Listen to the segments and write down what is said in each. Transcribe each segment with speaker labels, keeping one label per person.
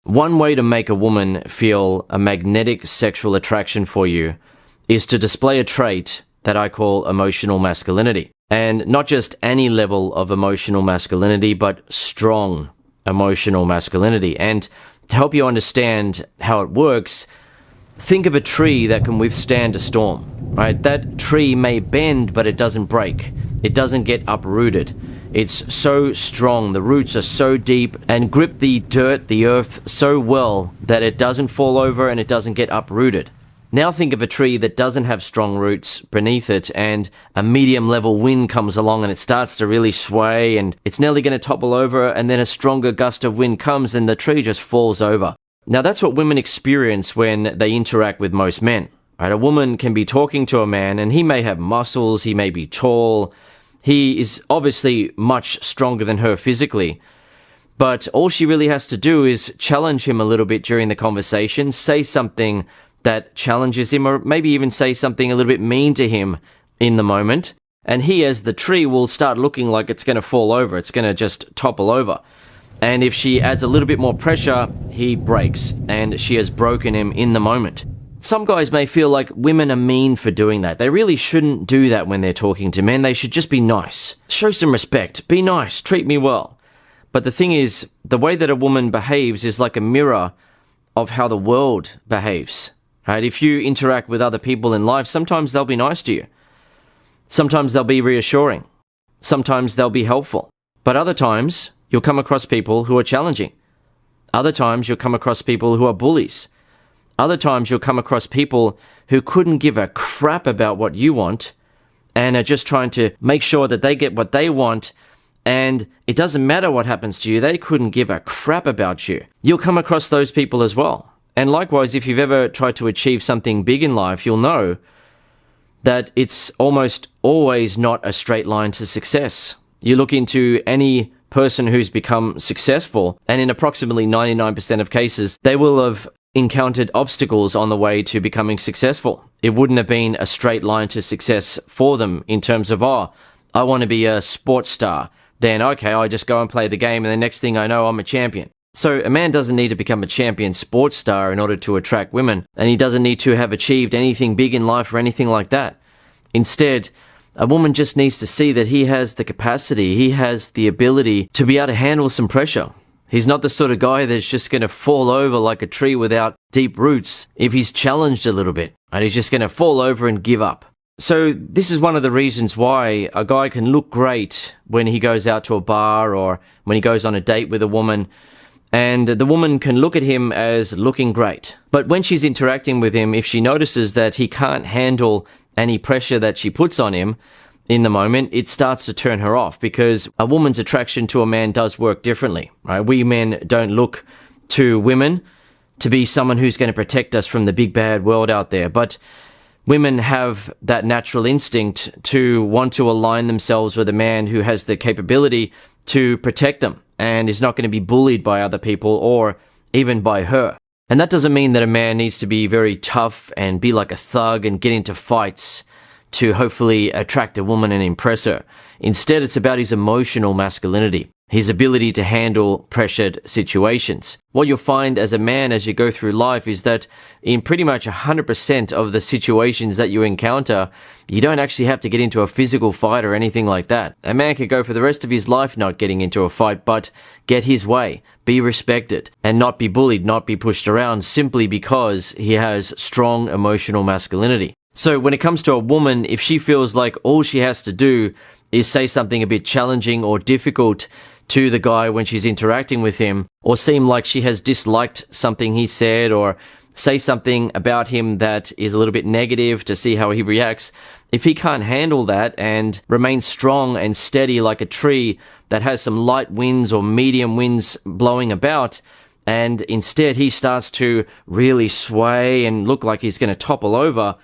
Speaker 1: One way to make a woman feel a magnetic sexual attraction for you is to display a trait that I call emotional masculinity. And not just any level of emotional masculinity, but strong emotional masculinity. And to help you understand how it works, think of a tree that can withstand a storm, right? That tree may bend, but it doesn't break. It doesn't get uprooted. It's so strong, the roots are so deep and grip the dirt, the earth so well that it doesn't fall over and it doesn't get uprooted. Now think of a tree that doesn't have strong roots beneath it and a medium level wind comes along and it starts to really sway and it's nearly going to topple over, and then a stronger gust of wind comes and the tree just falls over. Now that's what women experience when they interact with most men. Right? A woman can be talking to a man and he may have muscles, he may be tall, he is obviously much stronger than her physically, but all she really has to do is challenge him a little bit during the conversation, say something that challenges him, or maybe even say something a little bit mean to him in the moment, and he, as the tree, will start looking like it's going to fall over, it's going to just topple over. And if she adds a little bit more pressure, he breaks, and she has broken him in the moment. Some guys may feel like women are mean for doing that. They really shouldn't do that when they're talking to men. They should just be nice. Show some respect. Be nice. Treat me well. But the thing is, the way that a woman behaves is like a mirror of how the world behaves. Right? If you interact with other people in life, sometimes they'll be nice to you. Sometimes they'll be reassuring. Sometimes they'll be helpful. But other times, you'll come across people who are challenging. Other times, you'll come across people who are bullies. Other times you'll come across people who couldn't give a crap about what you want and are just trying to make sure that they get what they want, and it doesn't matter what happens to you, they couldn't give a crap about you. You'll come across those people as well. And likewise, if you've ever tried to achieve something big in life, you'll know that it's almost always not a straight line to success. You look into any person who's become successful, and in approximately 99% of cases, they will have encountered obstacles on the way to becoming successful. It wouldn't have been a straight line to success for them in terms of, oh, I want to be a sports star. Then, okay, I just go and play the game and the next thing I know, I'm a champion. So a man doesn't need to become a champion sports star in order to attract women, and he doesn't need to have achieved anything big in life or anything like that. Instead, a woman just needs to see that he has the capacity, he has the ability to be able to handle some pressure. He's not the sort of guy that's just going to fall over like a tree without deep roots if he's challenged a little bit, and he's just going to fall over and give up. So this is one of the reasons why a guy can look great when he goes out to a bar or when he goes on a date with a woman, and the woman can look at him as looking great. But when she's interacting with him, if she notices that he can't handle any pressure that she puts on him in the moment, it starts to turn her off, because a woman's attraction to a man does work differently, right? We men don't look to women to be someone who's going to protect us from the big bad world out there, but women have that natural instinct to want to align themselves with a man who has the capability to protect them and is not going to be bullied by other people or even by her. And that doesn't mean that a man needs to be very tough and be like a thug and get into fights to hopefully attract a woman and impress her. Instead, it's about his emotional masculinity, his ability to handle pressured situations. What you'll find as a man as you go through life is that in pretty much 100% of the situations that you encounter, you don't actually have to get into a physical fight or anything like that. A man could go for the rest of his life not getting into a fight, but get his way, be respected, and not be bullied, not be pushed around simply because he has strong emotional masculinity. So when it comes to a woman, if she feels like all she has to do is say something a bit challenging or difficult to the guy when she's interacting with him, or seem like she has disliked something he said, or say something about him that is a little bit negative to see how he reacts, if he can't handle that and remain strong and steady like a tree that has some light winds or medium winds blowing about, and instead he starts to really sway and look like he's going to topple over,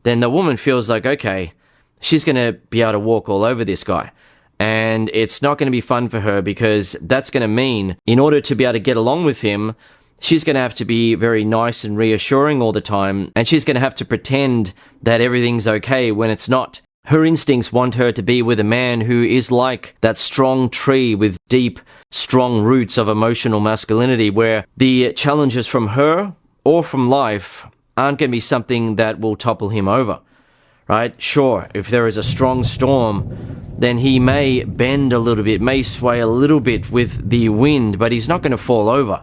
Speaker 1: then the woman feels like, okay, she's going to be able to walk all over this guy. And it's not going to be fun for her, because that's going to mean in order to be able to get along with him, she's going to have to be very nice and reassuring all the time. And she's going to have to pretend that everything's okay when it's not. Her instincts want her to be with a man who is like that strong tree with deep, strong roots of emotional masculinity, where the challenges from her or from life aren't going to be something that will topple him over, right? Sure, if there is a strong storm, then he may bend a little bit, may sway a little bit with the wind, but he's not going to fall over.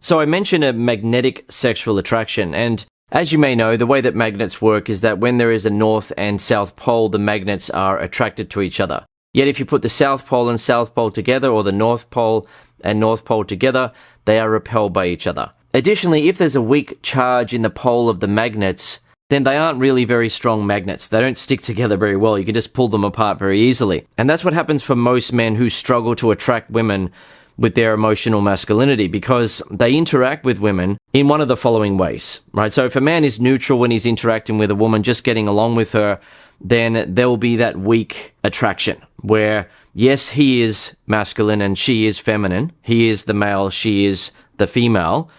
Speaker 1: So I mentioned a magnetic sexual attraction, and as you may know, the way that magnets work is that when there is a north and south pole, the magnets are attracted to each other. Yet if you put the south pole and south pole together, or the north pole and north pole together, they are repelled by each other. Additionally, if there's a weak charge in the pole of the magnets, then they aren't really very strong magnets. They don't stick together very well. You can just pull them apart very easily. And that's what happens for most men who struggle to attract women with their emotional masculinity, because they interact with women in one of the following ways, right? So if a man is neutral when he's interacting with a woman, just getting along with her, then there will be that weak attraction where, yes, he is masculine and she is feminine. He is the male, she is the female,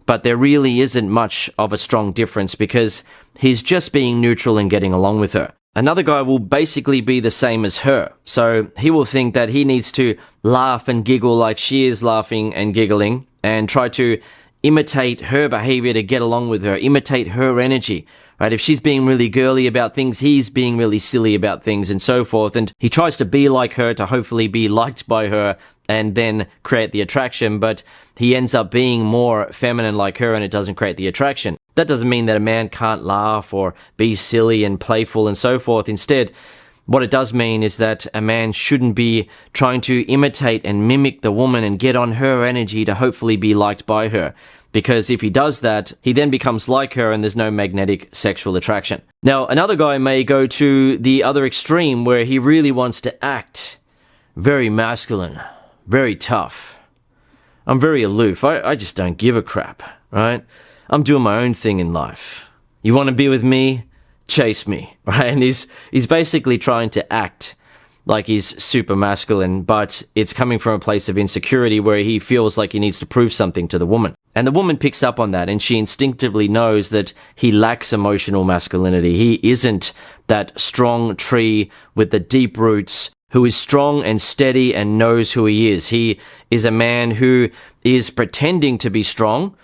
Speaker 1: but there really isn't much of a strong difference because he's just being neutral and getting along with her. Another guy will basically be the same as her. So he will think that he needs to laugh and giggle like she is laughing and giggling and try to imitate her behavior to get along with her, imitate her energy, right? If she's being really girly about things, he's being really silly about things and so forth. And he tries to be like her to hopefully be liked by her and then create the attraction, but he ends up being more feminine like her and it doesn't create the attraction. That doesn't mean that a man can't laugh or be silly and playful and so forth. Instead, what it does mean is that a man shouldn't be trying to imitate and mimic the woman and get on her energy to hopefully be liked by her. Because if he does that, he then becomes like her and there's no magnetic sexual attraction. Now, another guy may go to the other extreme where he really wants to act very masculine, very tough. I'm very aloof. I just don't give a crap, right? I'm doing my own thing in life. You want to be with me? Chase me, right? And he's basically trying to act like he's super masculine, but it's coming from a place of insecurity where he feels like he needs to prove something to the woman. And the woman picks up on that and she instinctively knows that he lacks emotional masculinity. He isn't that strong tree with the deep roots who is strong and steady and knows who he is. He is a man who is pretending to be strong,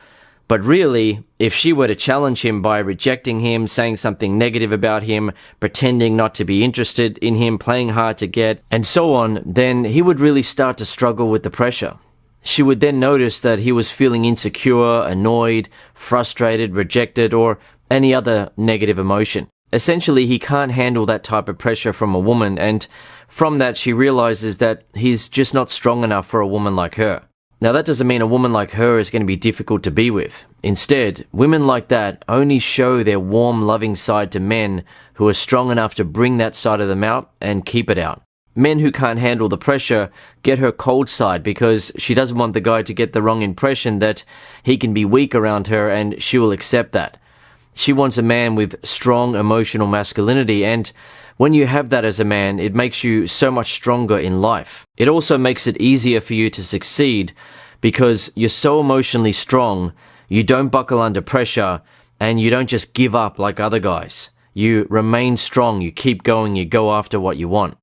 Speaker 1: but really, if she were to challenge him by rejecting him, saying something negative about him, pretending not to be interested in him, playing hard to get, and so on, then he would really start to struggle with the pressure. She would then notice that he was feeling insecure, annoyed, frustrated, rejected, or any other negative emotion. Essentially, he can't handle that type of pressure from a woman, and from that she realizes that he's just not strong enough for a woman like her. Now, that doesn't mean a woman like her is going to be difficult to be with. Instead, women like that only show their warm, loving side to men who are strong enough to bring that side of them out and keep it out. Men who can't handle the pressure get her cold side because she doesn't want the guy to get the wrong impression that he can be weak around her and she will accept that. She wants a man with strong emotional masculinity, and when you have that as a man, it makes you so much stronger in life. It also makes it easier for you to succeed because you're so emotionally strong, you don't buckle under pressure, and you don't just give up like other guys. You remain strong, you keep going, you go after what you want.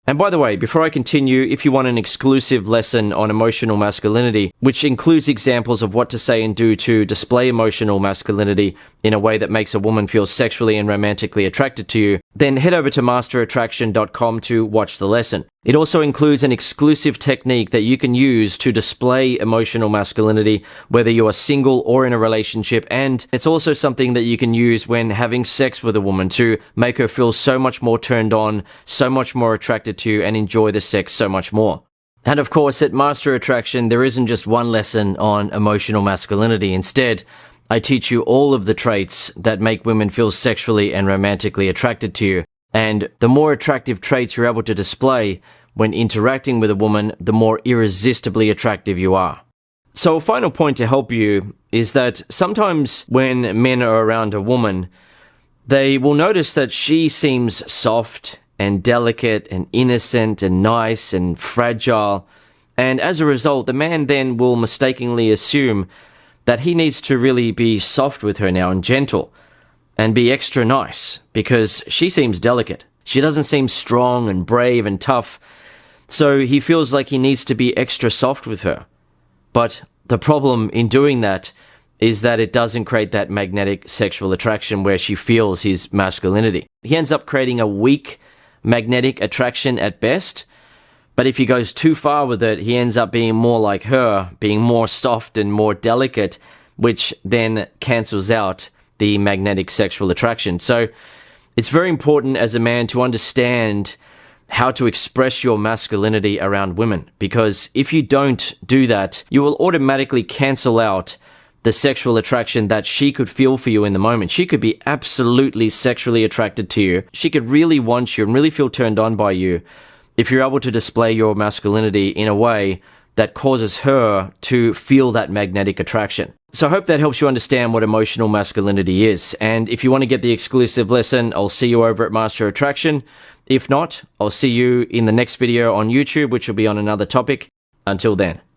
Speaker 1: And by the way, before I continue, if you want an exclusive lesson on emotional masculinity, which includes examples of what to say and do to display emotional masculinity in a way that makes a woman feel sexually and romantically attracted to you, then head over to masterattraction.com to watch the lesson. It also includes an exclusive technique that you can use to display emotional masculinity, whether you are single or in a relationship, and it's also something that you can use when having sex with a woman to make her feel so much more turned on, so much more attracted to you, and enjoy the sex so much more. And of course, at Master Attraction, there isn't just one lesson on emotional masculinity. Instead, I teach you all of the traits that make women feel sexually and romantically attracted to you. And the more attractive traits you're able to display when interacting with a woman, the more irresistibly attractive you are. So a final point to help you is that sometimes when men are around a woman, they will notice that she seems soft and delicate and innocent and nice and fragile. And as a result, the man then will mistakenly assume that he needs to really be soft with her now and gentle and be extra nice because she seems delicate. She doesn't seem strong and brave and tough, so he feels like he needs to be extra soft with her. But the problem in doing that is that it doesn't create that magnetic sexual attraction where she feels his masculinity. He ends up creating a weak magnetic attraction at best, but if he goes too far with it, he ends up being more like her, being more soft and more delicate, which then cancels out the magnetic sexual attraction. So it's very important as a man to understand how to express your masculinity around women, because if you don't do that, you will automatically cancel out the sexual attraction that she could feel for you in the moment. She could be absolutely sexually attracted to you. She could really want you and really feel turned on by you if you're able to display your masculinity in a way that causes her to feel that magnetic attraction. So I hope that helps you understand what emotional masculinity is. And if you want to get the exclusive lesson, I'll see you over at Master Attraction. If not, I'll see you in the next video on YouTube, which will be on another topic. Until then.